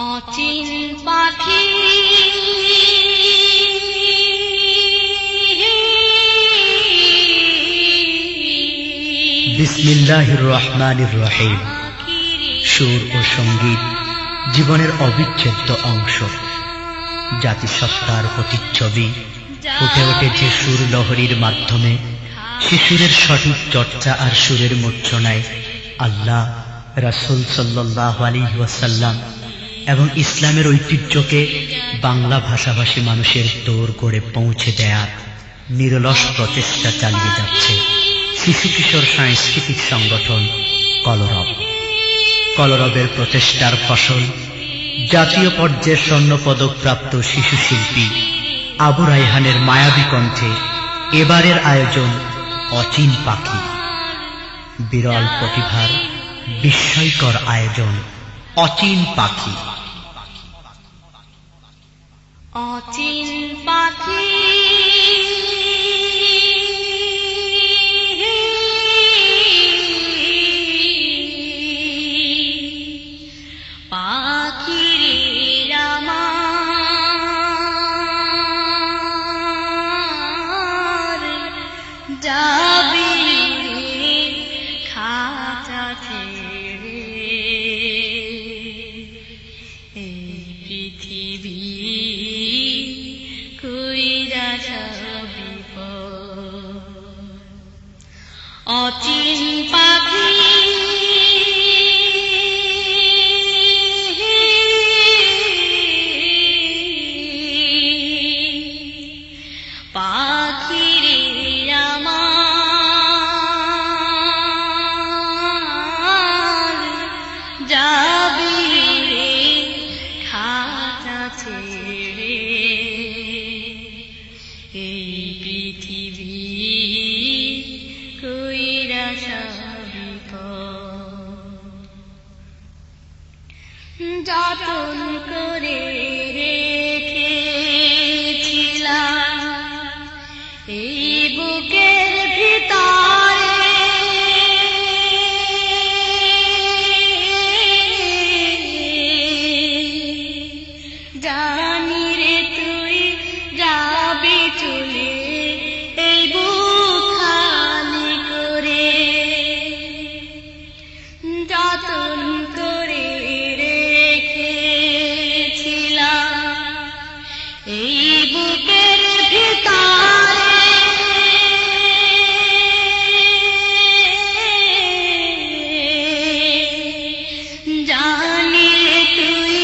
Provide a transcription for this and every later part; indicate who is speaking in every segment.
Speaker 1: অচিন পাখি
Speaker 2: বিসমিল্লাহির রহমানির রহিম। সুর ও সঙ্গীত জীবনের অবিচ্ছেদ্য অংশ। জাতিসত্তার প্রতিচ্ছবি ফুটে ওঠে যে সুর লহরীর মাধ্যমে। সে সুরের সঠিক চর্চা আর সুরের মূর্ছনায় আল্লাহ, রাসূল সাল্লাল্লাহু আলাইহি ওয়াসাল্লাম এবং ইসলামের ঐতিহ্যকে বাংলা ভাষাভাষী মানুষের দৌড় করে পৌঁছে দেয়ার নিরলস প্রচেষ্টা চালিয়ে যাচ্ছে শিশু কিশোর সাংস্কৃতিক সংগঠন কলরব। কলরবের প্রচেষ্টার ফসল জাতীয় পর্যায়ে স্বর্ণপদকপ্রাপ্ত শিশু শিল্পী আবু রায়হানের মায়াবী কণ্ঠে এবারের আয়োজন অচিন পাখি। বিরল প্রতিভার বিস্ময়কর আয়োজন অচিন পাখি।
Speaker 1: অচিন পাখি পাখির আমার যাবি খাঁচা ছেড়ে, এই পৃথিবী কইরা যাবি অচিন পাখি পাখির আমার যাবি রে খাঁচা ছেড়ে, এই পৃথিবী কইরা যাবি যতন করে রেখেছিলাম এই বুকের ভিতরে, জানি রে তুই যাবি চলে এই বুক খালি করে, যতন করে রেখেছিলাম এই বুকের ভিতরে, জানি তুই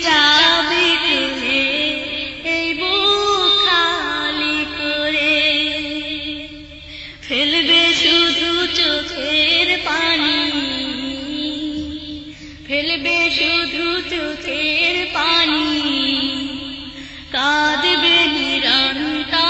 Speaker 1: যাবি চলে এই বুক খালি করে, ফেলবে শুধু চোখের পানি, ফেলবে শুধু চোখের পানি, কাঁদবে নিরন্তর,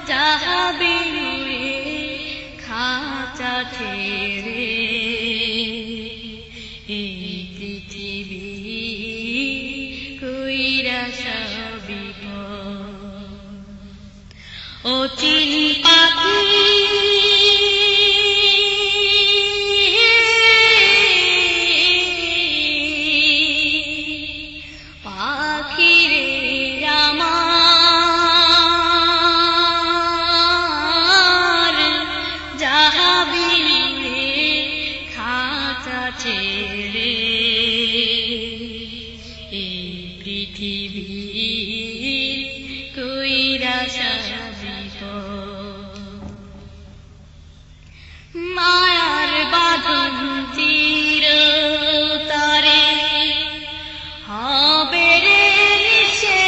Speaker 1: যাবে উড়ে খাঁচা ছেড়ে, এই পৃথিবী কইরা যাবি অচিন পাখি পাখির আমার যাবি রে খাঁচা ছেড়ে, এই পৃথিবী কইরা যাবি মায়ার বাঁধন চিরতরে হবে রে নিঃশেষ,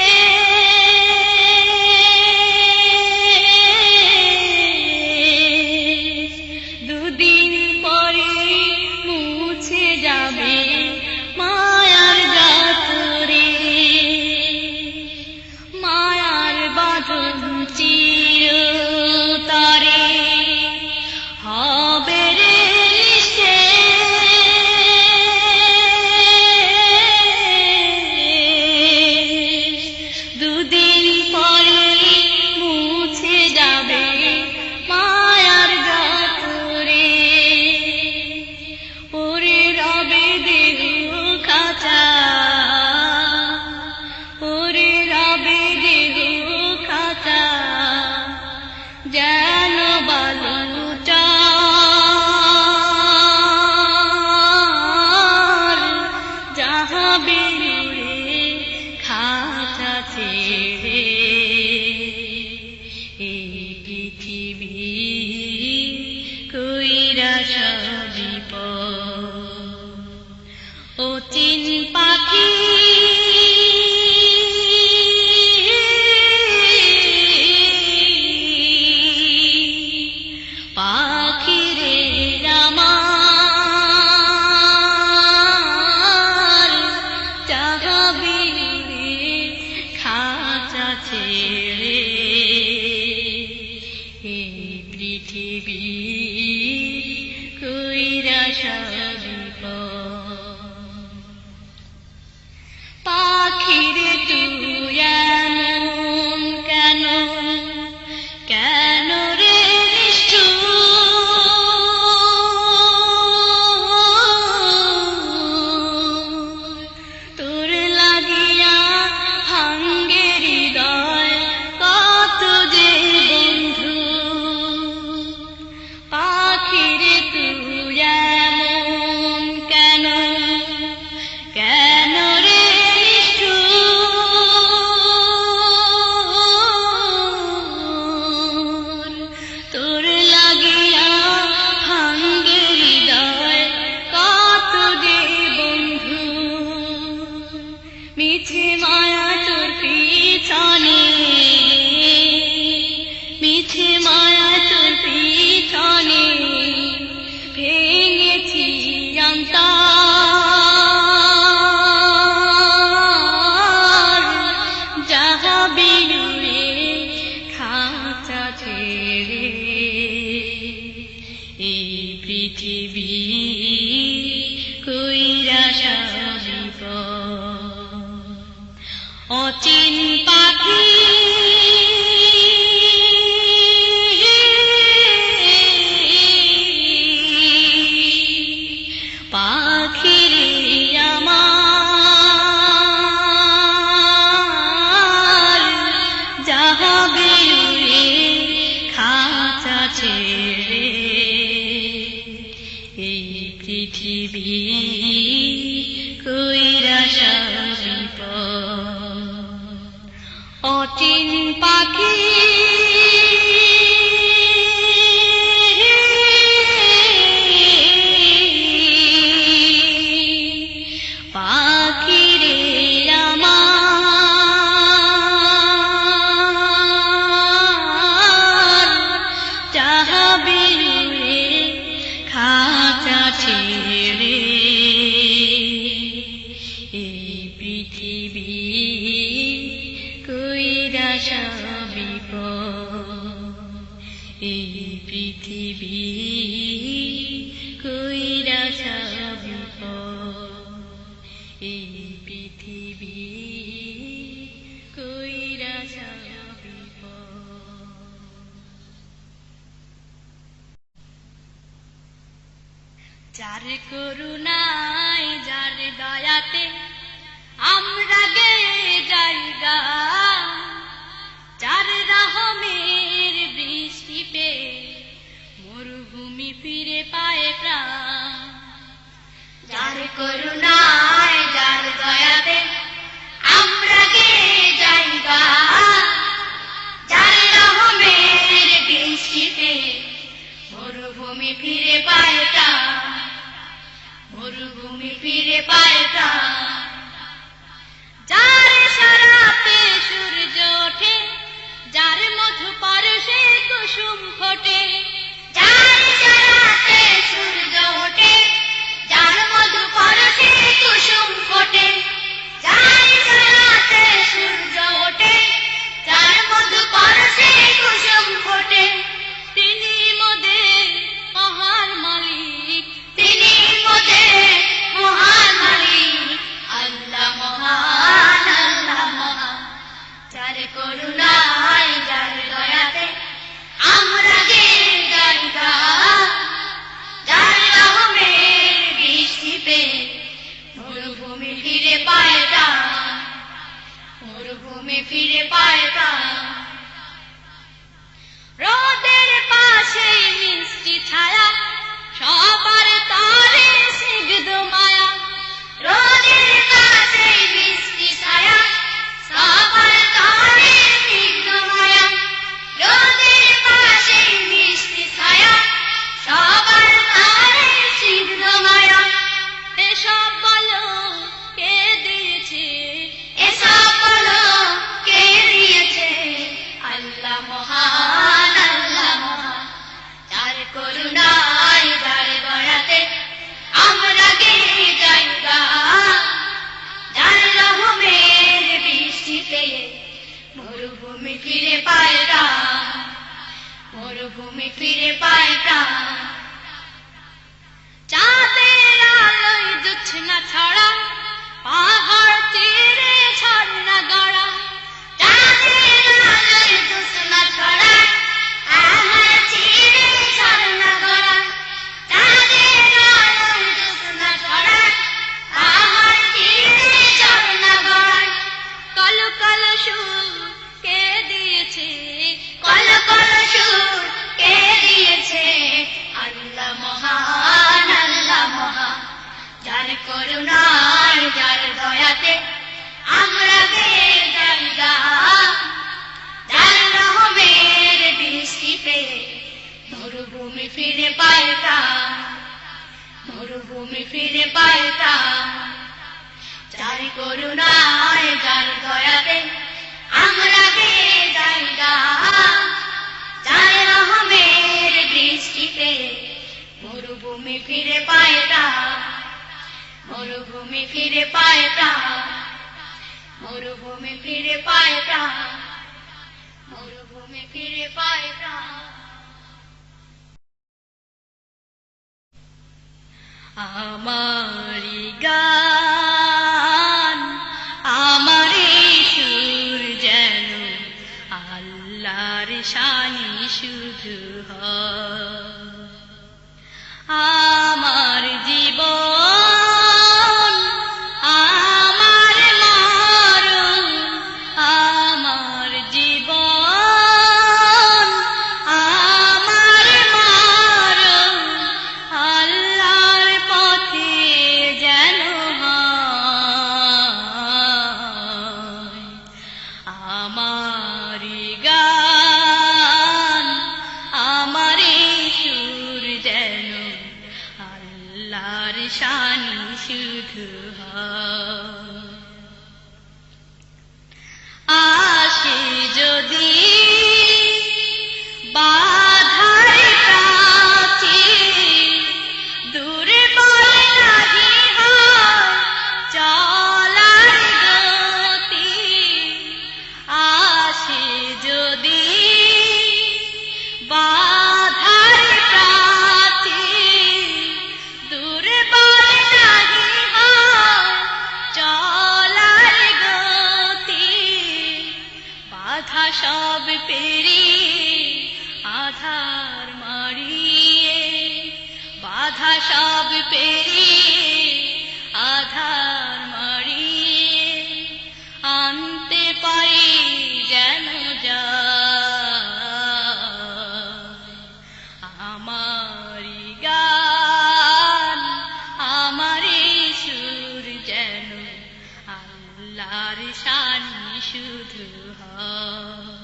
Speaker 1: দুদিন পরে মুছে যাবে মায়ার গাতরে, মায়ার বাঁধন চিরতরে হবে রে নিঃশেষ, দুদিন পরে মুছে যাবে মায়ার গাতরে। আশা বিপদ। অচিন পাখি পাখিরে আমার চাহাবি খাঁচা ছেড়ে এই পৃথিবী কইরা পাখিরে তুই এমন কেন, কেন রে তোর লাগিয়া ভাঙ্গে হৃদয় কত যে বন্ধু। পাখিরে তুই এমন কেন, কেন রে তোর লাগিয়া ভাঙ্গে হৃদয় কত যে বন্ধু। মিছে মায়া তোর পিছনে, মিছে মায়া তোর পিছনে ভেঙেছি অন্তর। যাহাবি উড়ে খাঁচা ছেড়ে এই পৃথিবী কইরা বিপদ। অচিন পাখি পাখিরে আমার যাহাবি উড়ে খাঁচা ছেড়ে এই পৃথিবী কইরা বিপদ। অচিন পাখি পাখিরে আমার চাহাবি উড়ে খাঁচা ছেড়ে এই পৃথিবী কইরা বিপদ। এই পৃথিবী কইরা বিপদ। এই পৃথিবী কইরা বিপদ। যার করুণায় যার দয়াতে আমরা গেয়ে জায়গা, যার রহমের বৃষ্টি পেয়ে মরুভূমি ফিরে পায় প্রাণ। যার করুণায় যার দয়াতে আমরা গেয়ে জায়গা, যার রহমের বৃষ্টি পেয়ে মরুভূমি ফিরে পায় প্রাণ। মরুভূমি ফিরে পায় প্রাণ। যার সারাতে সূর্য ওঠে, যার মধু পরশে কুসুম ফোটে। যার সারাতে সূর্য ওঠে, যার মধু পরশে কুসুম ফোটে। যার সারাতে সূর্য ওঠে, যার মধু পরশে কুসুম ফোটে। তিনি মোদের মহান মালিক, তিনি মোদের মহান মালিক। আল্লাহ মহান, আল্লাহ মহান। যার করুণায় যার দয়াতে আমরা গেয়ে জায়গা, যার রহমের বৃষ্টি পেয়ে মরুভূমি ফিরে পায় প্রাণ। মরুভূমি ফিরে পায় প্রাণ। রোদের পাশে মিষ্টি ছায়া, সবার তারে স্নিগ্ধ মায়া। রোদের পাশে মিষ্টি ছায়া, সবার তারে স্নিগ্ধ মায়া। রোদের পাশে মিষ্টি ছায়া, সবার তারে ছড়া পাহাড় তীরে ঝর্ণা গড়া চাঁদের আলোয় জ্যোৎস্না ছড়া আমার তীরে ঝর্ণা গড়া চাঁদের আলোয় জ্যোৎস্না ছড়া আমার তীরে ঝর্ণা গড়া কল কল সুর কে দিয়েছে কল কল সুর কে দিয়েছে আল্লাহ মহান যার করুণার যার দয়াতে আমরা গেয়ে যাই গান যার রহমের দৃষ্টিতে মরুভূমি ফিরে পায় প্রাণ মরুভূমি ফিরে পায় প্রাণ যার করুণায় যার দয়াতে আমরা গেয়ে যাই গান যার রহমের দৃষ্টিতে মরুভূমি ফিরে পায় প্রাণ মরুভূমি ফিরে পায় প্রাণ মরুভূমি ফিরে পায় প্রাণ মরুভূমি ফিরে পায় প্রাণ আমারি গান আমারি সুর যেন আল্লাহর শানি শুধু হয় আমার জীবন আমার মরণ আমার জীবন আমার মরণ আল্লাহর পথে যেন হয় আমারি গান আমারি সুর যেন আল্লাহর শানি শুধু হয় আসে যদি বাধার প্রাচীর দুর্বল নাহি হয় চলার গতি আসে যদি বাধার প্রাচীর দুর্বল নাহি হয় চলার গতি বাধা সব পেরিয়ে আধার মারিয়ে বাধা সব পেরিয়ে আধার মারিয়ে আনতে পারি যেন আমারি গান আমারি সুর যেন আল্লাহর শানি শুধু হয়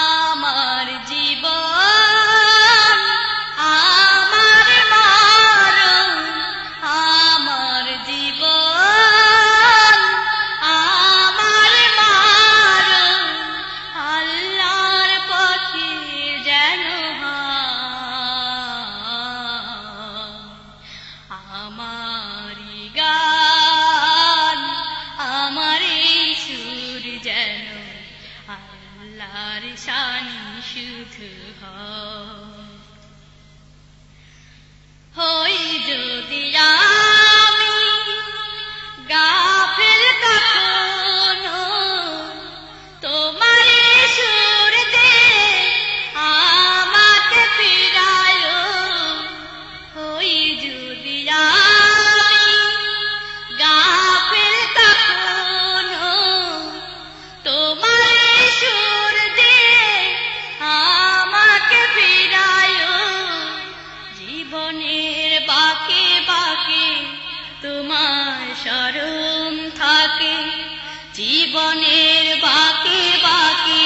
Speaker 1: আমার জীবন আমার মরণ আমার জীবন আমার মরণ আল্লাহর পথে যেন হয় আমারি গান আমারি সুর যেন আল্লাহর শানি শুধু হই যদি আমি গাফেল কখনো তোমার সুর দে আমাকে ফিরায় হই যদি আমি গাফেল কখনো তোমার সুর দে আমাকে ফিরায় জীবনের বাঁকে বাঁকে তোমার স্মরণ থাকে জীবনের বাঁকে বাঁকে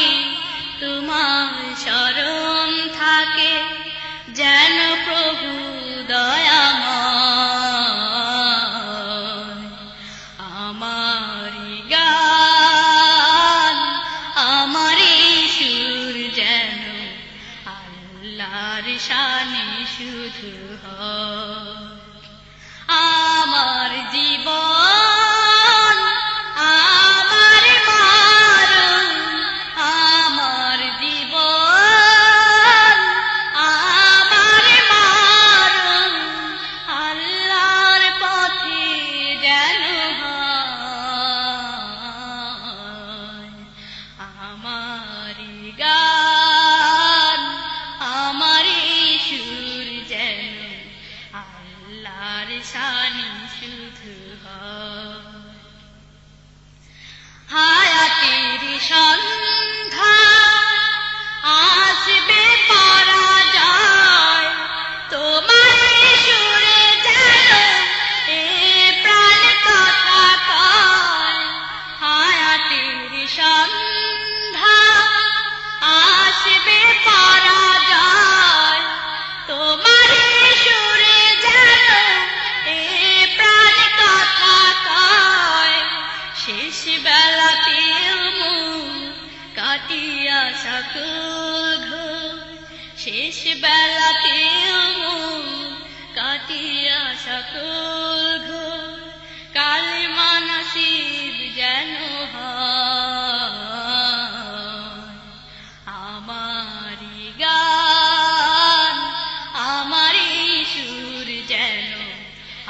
Speaker 1: তোমার স্মরণ থাকে যেন প্রভু দয়াময় আমারি গান আমারি সুর যেন আল্লাহর শানি শুধু হয় আমার জীবন আমার মরণ আমার জীবন আমার মরণ আল্লাহর পথে আল্লাহর শানি শুধু হায়াতের সন্ধ্যা আসবে পরাজয় তোমার সুরে যেন এ প্রাণ কথা কয় হায়াতের সন্ধ্যা আসবে পরাজয় তোমার সুরে যেন এ প্রাণ কথা কয় শেষ বেলাতেও মন কাটিয়া সকল ঘোর শেষ বেলাতেও মন কাটিয়া সকল ঘোর কালিমা নসিব যেন আমারি গান আমারি সুর যেন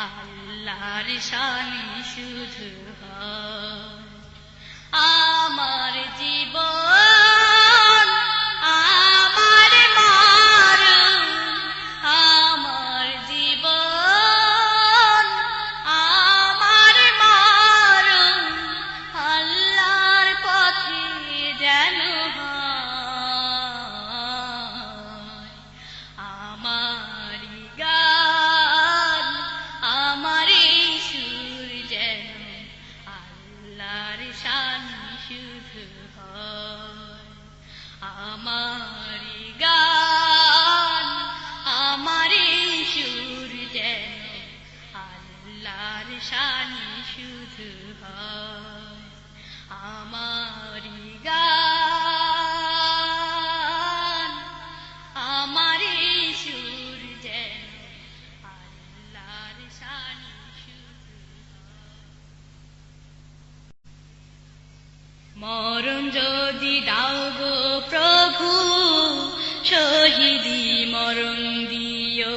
Speaker 1: আল্লাহর শানি শুধু আমার জীবন আমার মরণ আমার জীবন আমার মরণ আল্লাহর পথে যেন আমারি গান আমারি সুর যেন আল্লাহর শানি শুধু আমারি গান আমারি সুর যেন আল্লাহর শানি শুধু আমারি গান আমারি সুর যেন আল্লাহর শানি শুধু মরণ যদি দাও গো প্রভু শহীদি মরণ দিও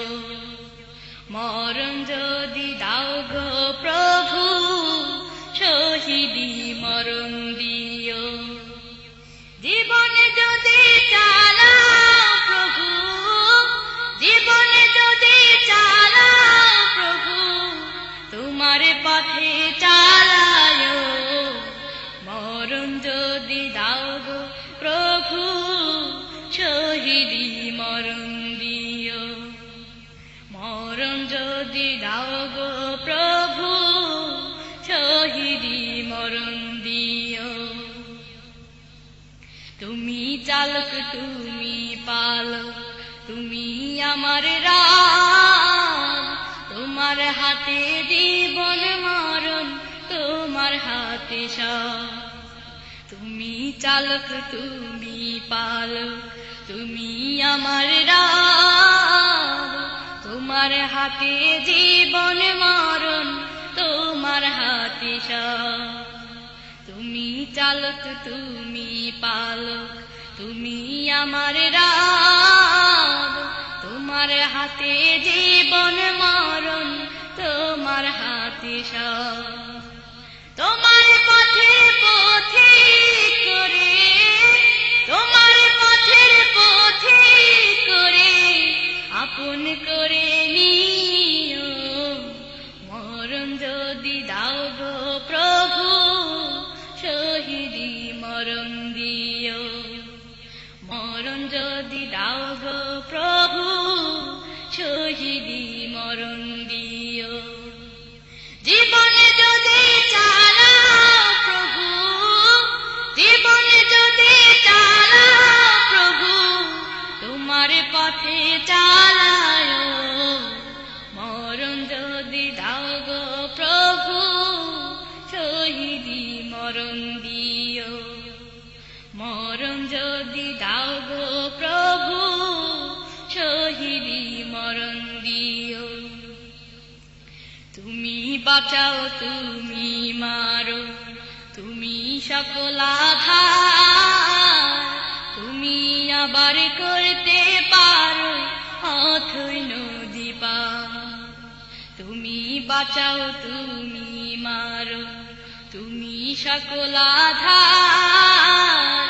Speaker 1: মরণ যদি দাও গো প্রভু শহীদি মরণ দিও জীবনে যদি চালাও প্রভু জীবনে যদি চালাও প্রভু তোমার পথে চালায় মরণ যদি দাও গো প্রভু শহীদি মরণ দিও মরণ যদি দাও গো প্রভু শহীদি মরণ দিও তুমি চালক তুমি পালক তুমি আমার রাম তোমার হাতে জীবন মরণ তোমার হাতে সব তুমি চালক তুমি পালক তুমি আমার রাম তোমার হাতে জীবন মরণ তোমার হাতে সব তুমি চালক তুমি পালক তুমি আমার রাম তোমার হাতে জীবন মরণ তোমার হাতে সব তোমার পথে পথে করে তোমার পথের পথে করে আপন করে নিও মরণ যদি দাও গো প্রভু শহীদি মরণ দিও মরণ যদি দাও গো প্রভু শহীদি মরণ দিও জীবনে যদি চালাও প্রভু জীবনে যদি চালাও প্রভু তোমার পথে চালায় মরণ যদি দাও গো প্রভু শহীদি মরণ দিও মরণ যদি দাও গো প্রভু শহীদি মরণ দিও তুমি বাঁচাও তুমি মারো তুমি সকল আধার তুমি আবার করতে পারো অথই নদী পার তুমি বাঁচাও তুমি মারো তুমি সকল আধার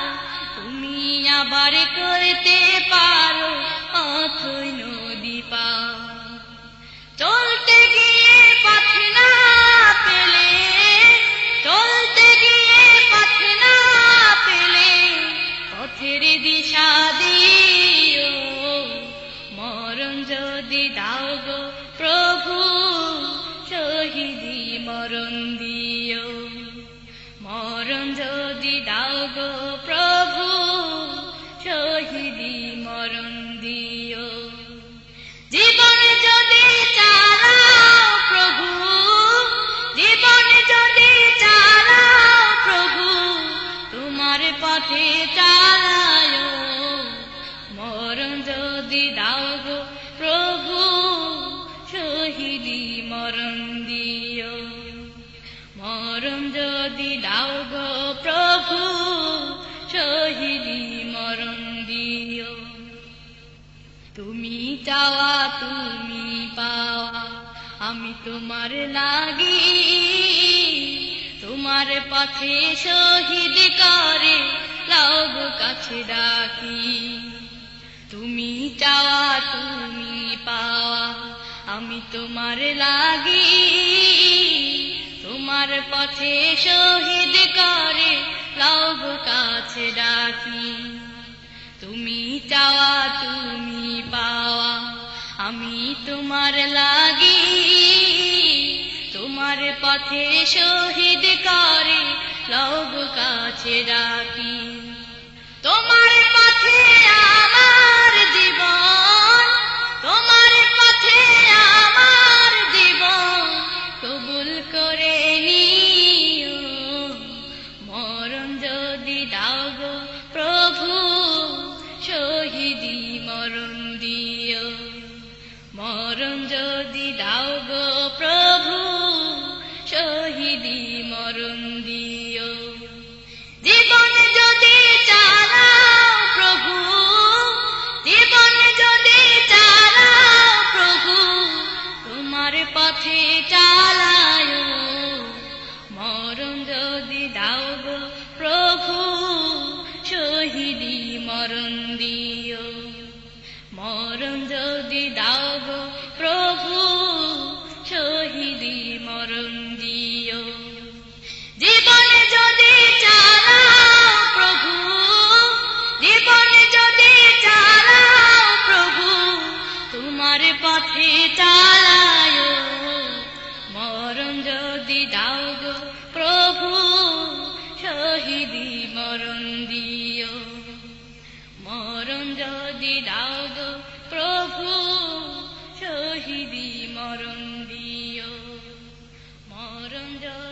Speaker 1: তুমি আবার করতে পারো অথই নদী পার চলতে গো প্রভু শহীদি মরণ দিও, মরণ যদি দাও গো প্রভু শহীদি মরণ দিও। জীবন যদি চালাও প্রভু, জীবন যদি চালাও প্রভু তোমার পথে চালায়, মরণ যদি দাও গো প্রভু শহীদি মরণ দিও, মরণ যদি দাও গো প্রভু শহীদি মরণ দিও। তুমি চাওয়া তুমি পাওয়া, আমি তোমার লাগি তোমার পথে শহীদ করে লাও গো কাছে ডাকি। তুমি চাওয়া তুমি পাওয়া, আমি তোমার লাগি তোমার পথে শহীদ করে লাও গো কাছে ডাকি। তুমি চাওয়া তুমি পাওয়া, আমি তোমার লাগি তোমার পথে শহীদ করে লাও গো কাছে ডাকি। তোমার পথে আমার জীবন, তোমার পথে আমার জীবন কবুল করে নিও, মরণ যদি দাও গো প্রভু শহীদি মরণ দিও, মরণ যদি দাও গো প্রভু শহীদি মরণ দিও। জীবন যদি চালাও প্রভু, জীবন যদি চালাও প্রভু তোমার পথে চালায়, মরণ যদি দাও গো প্রভু শহীদি মরণ দিও, মরণ যদি দাও গো প্রভু শহীদি মরণ দিও। জীবন যদি চালাও প্রভু, জীবন যদি চালাও প্রভু তোমার পথে চালায়, মরণ যদি দাও গো প্রভু শহীদি মরণ দিও, মরণ যদি দাও গো প্রভু শহীদি মরণ দিও, মরণ যদি